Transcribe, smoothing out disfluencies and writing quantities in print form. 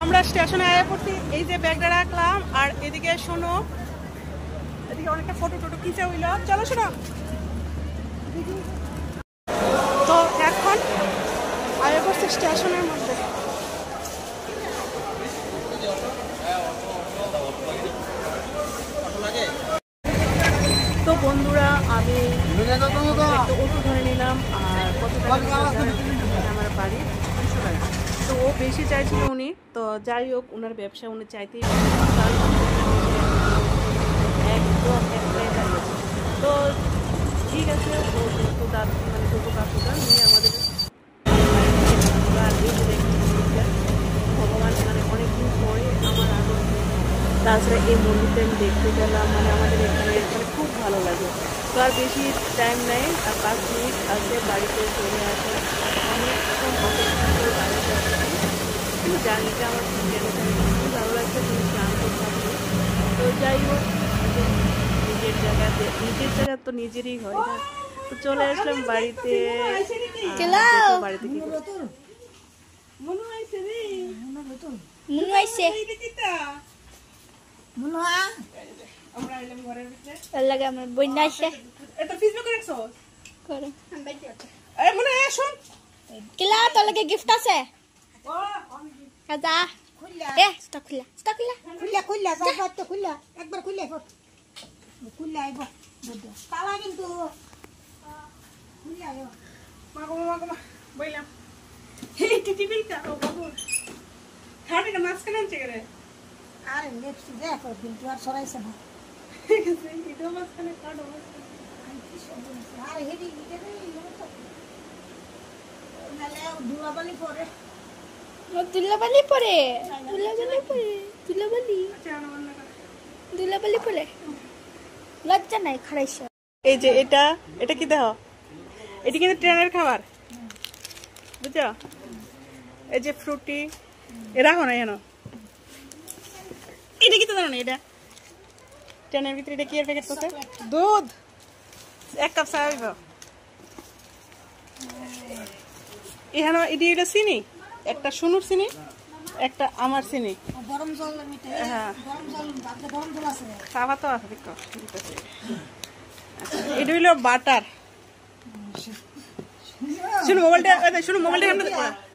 আমরা স্টেশনে আয়া পড়ছি, এই যে ব্যাগটা রাখলাম আর এদিকে শোনো, এদিকে অনেকটা ফটো টটো খিচে হইল। চলো শোনো, তো এখন আয়া পড়ছি স্টেশনের মধ্যে। তো বন্ধুরা আমি অটো ধরে নিলাম আর কত টাকা আমার বাড়ি 200 টাকা। তো ও বেশি চাইছিল উনি, তো যাই হোক ওনার ব্যবসা উনি চাইতেই একদম একটাই দাঁড়িয়েছে। তো ঠিক আছে, ও যেহেতু তার মানে ছোটো কাকুটা নিয়ে আমাদের ভগবান মানে অনেকদিন পরে আমার আগে। তাছাড়া এই মন্দিরটা আমি দেখতে গেলাম, মানে আমাদের এখানে মানে খুব ভালো লাগে। তো আর বেশি টাইম নেই, আর 5 মিনিট আছে বাড়িতে চলে আসে। অনেকক্ষণ অপেক্ষা করে বাড়িতে আসছি, কিন্তু জার্নিটা আমার খুব ভালো লাগছে, খুব ক্লান্ত থাকবে। তো যাই হোক, নিজের জায়গা তো নিজেরই হয় না। তো চলে আসলাম বাড়িতে। বাড়িতে কি গিফট আছে একবার খুললে খুললে আইব তালা কিন্তু বললাম মাঝখানে আনছে গেলে আরে নেক্সট দেখো কিন্তু আর সরাইছে না আরে হেডি ধুলাবালি পরে লজ্জা নাই খারাইছে। এই যে এটা কি দেখো, এটি কিন্তু ট্রেনের খাবার, বুঝছো? এই যে ফ্রুটি রাখো না কেন, এটা কি তো জানো না, এটা ট্রেনের ভিতরে এটা কি এর প্যাকেট করছে? দুধ, 1 কাপ চা হইব। এখানে এটি এটা চিনি, একটা সুনুর চিনি, একটা আমার চিনি। গরম জল হ্যাঁ, গরম জল আছে, খাওয়া তো আছে দেখো। এটা হইলো বাটার। শুনো মোবাইলটা